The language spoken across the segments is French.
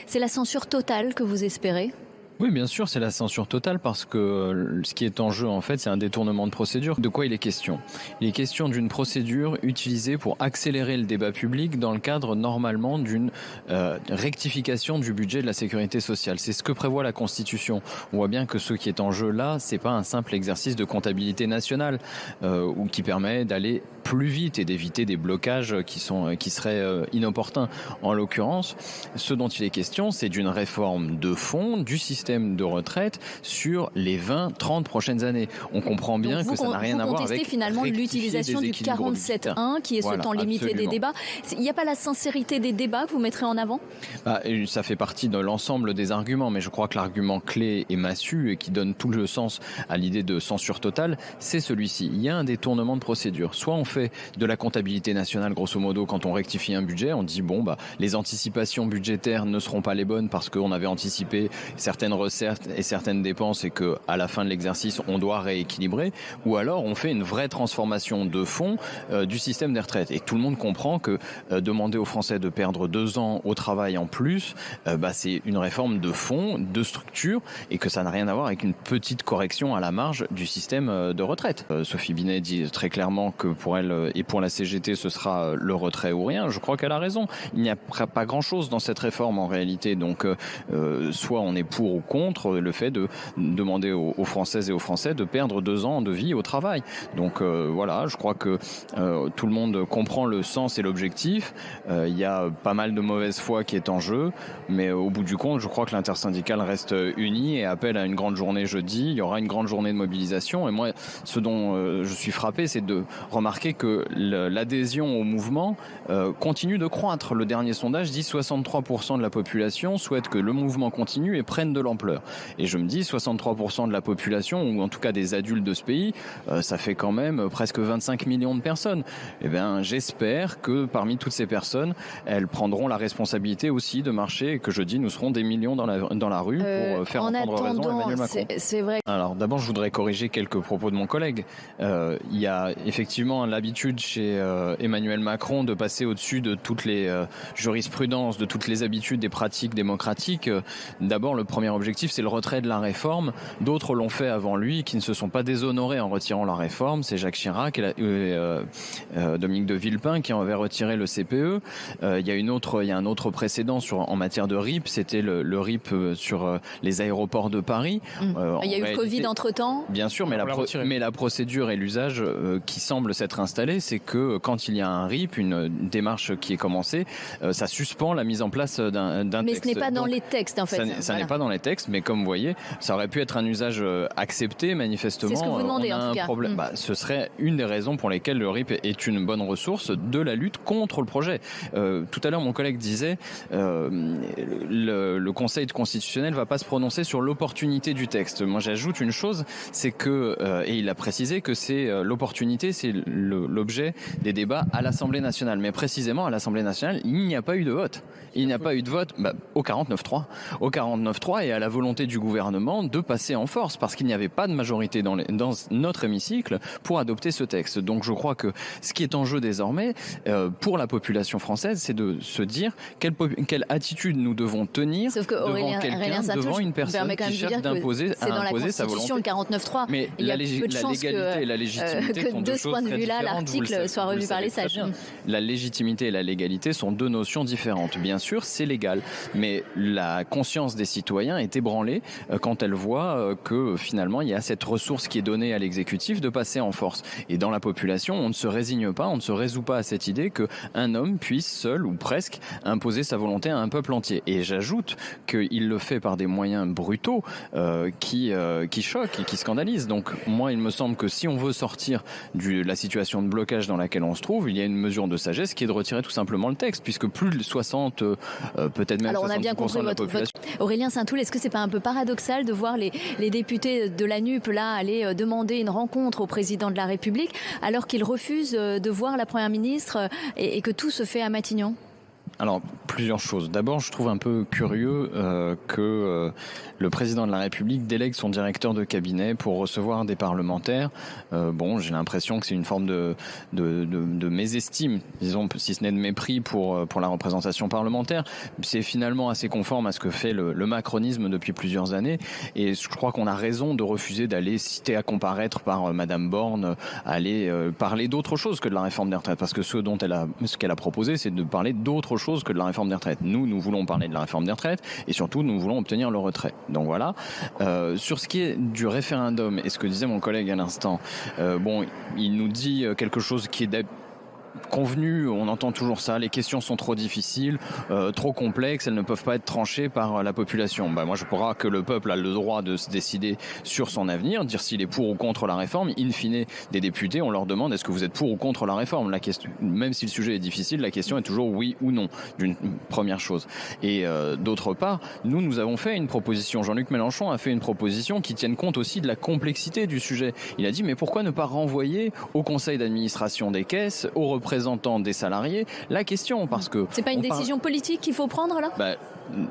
C'est la censure totale que vous espérez ? Oui, bien sûr, c'est la censure totale parce que ce qui est en jeu, en fait, c'est un détournement de procédure. De quoi il est question ? Il est question d'une procédure utilisée pour accélérer le débat public dans le cadre, normalement, d'une rectification du budget de la sécurité sociale. C'est ce que prévoit la Constitution. On voit bien que ce qui est en jeu là, c'est pas un simple exercice de comptabilité nationale ou qui permet d'aller plus vite et d'éviter des blocages qui seraient inopportuns. En l'occurrence, ce dont il est question, c'est d'une réforme de fond du système de retraite sur les 20-30 prochaines années. On comprend bien que ça n'a rien à voir avec finalement l'utilisation du 47.1 qui est ce temps limité des débats. Il n'y a pas la sincérité des débats que vous mettrez en avant ? Ça fait partie de l'ensemble des arguments, mais je crois que l'argument clé et massu et qui donne tout le sens à l'idée de censure totale, c'est celui-ci. Il y a un détournement de procédure. Soit on fait de la comptabilité nationale, grosso modo, quand on rectifie un budget, on dit les anticipations budgétaires ne seront pas les bonnes parce qu'on avait anticipé certaines recettes et certaines dépenses et que à la fin de l'exercice on doit rééquilibrer, ou alors on fait une vraie transformation de fond du système des retraites. Et tout le monde comprend que demander aux Français de perdre 2 ans au travail en plus, c'est une réforme de fond, de structure, et que ça n'a rien à voir avec une petite correction à la marge du système de retraite. Sophie Binet dit très clairement que pour elle et pour la CGT ce sera le retrait ou rien. Je crois qu'elle a raison. Il n'y a pas grand-chose dans cette réforme en réalité, donc soit on est pour ou contre le fait de demander aux Françaises et aux Français de perdre 2 ans de vie au travail. Donc voilà, je crois que tout le monde comprend le sens et l'objectif. Il y a pas mal de mauvaise foi qui est en jeu, mais au bout du compte, je crois que l'intersyndicale reste unie et appelle à une grande journée jeudi. Il y aura une grande journée de mobilisation. Et moi, ce dont je suis frappé, c'est de remarquer que l'adhésion au mouvement continue de croître. Le dernier sondage dit 63% de la population souhaite que le mouvement continue et prenne de l'ampleur. Et je me dis, 63% de la population, ou en tout cas des adultes de ce pays, ça fait quand même presque 25 millions de personnes. Eh bien, j'espère que parmi toutes ces personnes, elles prendront la responsabilité aussi de marcher et que jeudi, nous serons des millions dans la rue pour faire entendre raison à Emmanuel Macron. C'est vrai. Alors d'abord, je voudrais corriger quelques propos de mon collègue. Il y a effectivement l'habitude chez Emmanuel Macron de passer au-dessus de toutes les jurisprudences, de toutes les habitudes des pratiques démocratiques. D'abord, le premier objectif, c'est le retrait de la réforme. D'autres l'ont fait avant lui, qui ne se sont pas déshonorés en retirant la réforme. C'est Jacques Chirac et Dominique de Villepin qui avaient retiré le CPE. Il y a un autre précédent en matière de RIP. C'était le RIP sur les aéroports de Paris. Il y a eu le Covid entre-temps. Bien sûr, mais la procédure et l'usage qui semble s'être installé, c'est que quand il y a un RIP, une démarche qui est commencée, ça suspend la mise en place d'un texte. Mais ce n'est pas dans les textes, en fait. Ça n'est pas dans les textes, mais comme vous voyez, ça aurait pu être un usage accepté, manifestement. C'est ce que vous demandez, on a en tout cas. Problème. Ce serait une des raisons pour lesquelles le RIP est une bonne ressource de la lutte contre le projet. Tout à l'heure, mon collègue disait le Conseil constitutionnel ne va pas se prononcer sur l'opportunité du texte. Moi, j'ajoute une chose, c'est que, et il a précisé que c'est l'opportunité, c'est l'objet des débats à l'Assemblée nationale. Mais précisément, à l'Assemblée nationale, il n'y a pas eu de vote. Il n'y a pas eu de vote au 49.3. Au 49.3 et à la volonté du gouvernement de passer en force parce qu'il n'y avait pas de majorité dans notre hémicycle pour adopter ce texte. Donc je crois que ce qui est en jeu désormais pour la population française, c'est de se dire quelle attitude nous devons tenir devant quelqu'un, devant une personne qui cherche d'imposer sa volonté. C'est dans la Constitution, le 49.3. Mais il y a peu de chances et la légitimité sont de ce point de vue-là, l'article soit revu par les sages. La légitimité et la légalité sont deux notions différentes. Bien sûr, c'est légal, mais la conscience des citoyens est ébranlée quand elle voit que finalement il y a cette ressource qui est donnée à l'exécutif de passer en force. Et dans la population, on ne se résigne pas, on ne se résout pas à cette idée qu'un homme puisse seul ou presque imposer sa volonté à un peuple entier. Et j'ajoute qu'il le fait par des moyens brutaux qui choquent et qui scandalisent. Donc moi, il me semble que si on veut sortir de la situation de blocage dans laquelle on se trouve, il y a une mesure de sagesse qui est de retirer tout simplement le texte, puisque plus de 60, peut-être même 70% de la population. Aurélien Saint-Toul, est-ce que c'est pas un peu paradoxal de voir les députés de la NUP là aller demander une rencontre au président de la République alors qu'il refuse de voir la Première ministre et que tout se fait à Matignon ? Alors, plusieurs choses. D'abord, je trouve un peu curieux que le président de la République délègue son directeur de cabinet pour recevoir des parlementaires. Bon, j'ai l'impression que c'est une forme de mésestime, disons, si ce n'est de mépris pour la représentation parlementaire. C'est finalement assez conforme à ce que fait le macronisme depuis plusieurs années. Et je crois qu'on a raison de refuser d'aller citer à comparaître par Madame Borne, aller parler d'autre chose que de la réforme des retraites. Parce que ce qu'elle a proposé, c'est de parler d'autre chose que de la réforme des retraites. Nous voulons parler de la réforme des retraites et surtout, nous voulons obtenir le retrait. Donc voilà. Sur ce qui est du référendum et ce que disait mon collègue à l'instant, bon, il nous dit quelque chose qui est convenu, on entend toujours ça, les questions sont trop difficiles, trop complexes, elles ne peuvent pas être tranchées par la population. Moi je crois que le peuple a le droit de se décider sur son avenir, dire s'il est pour ou contre la réforme. In fine, des députés, on leur demande est-ce que vous êtes pour ou contre la réforme. La question, même si le sujet est difficile, la question est toujours oui ou non, d'une première chose. Et d'autre part, nous avons fait une proposition, Jean-Luc Mélenchon a fait une proposition qui tienne compte aussi de la complexité du sujet. Il a dit mais pourquoi ne pas renvoyer au conseil d'administration des caisses, aux représentants des salariés la question, parce que c'est pas une décision politique qu'il faut prendre là.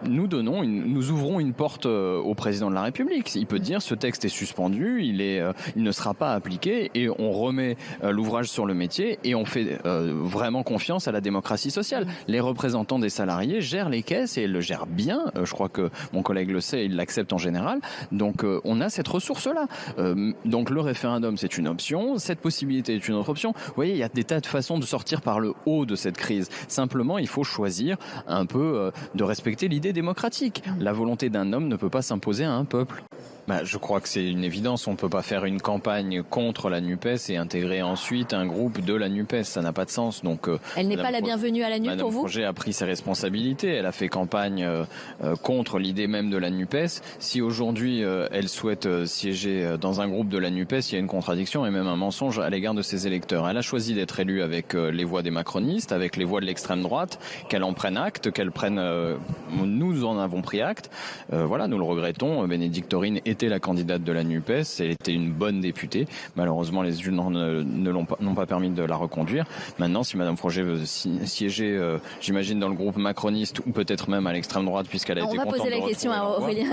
Nous ouvrons une porte au président de la République. Il peut dire ce texte est suspendu, il ne sera pas appliqué et on remet l'ouvrage sur le métier et on fait vraiment confiance à la démocratie sociale. Les représentants des salariés gèrent les caisses et ils le gèrent bien. Je crois que mon collègue le sait, il l'accepte en général. Donc on a cette ressource-là. Donc le référendum c'est une option, cette possibilité est une autre option. Vous voyez, il y a des tas de façons de sortir par le haut de cette crise. Simplement, il faut choisir un peu de respecter l'idée démocratique. La volonté d'un homme ne peut pas s'imposer à un peuple. Je crois que c'est une évidence. On ne peut pas faire une campagne contre la NUPES et intégrer ensuite un groupe de la NUPES. Ça n'a pas de sens. Donc, elle n'est pas la bienvenue à la NUPES pour vous ? Madame Froger a pris ses responsabilités. Elle a fait campagne contre l'idée même de la NUPES. Si aujourd'hui elle souhaite siéger dans un groupe de la NUPES, il y a une contradiction et même un mensonge à l'égard de ses électeurs. Elle a choisi d'être élue avec les voix des macronistes, avec les voix de l'extrême droite, qu'elle en prenne acte, nous en avons pris acte. Voilà, nous le regrettons. Bénédicte Taurine était la candidate de la NUPES, elle était une bonne députée. Malheureusement, les urnes n'ont pas permis de la reconduire. Maintenant, si Madame Froger veut siéger, j'imagine, dans le groupe macroniste ou peut-être même à l'extrême droite, puisqu'elle a été contente de retrouver. On va poser la question à Aurélien.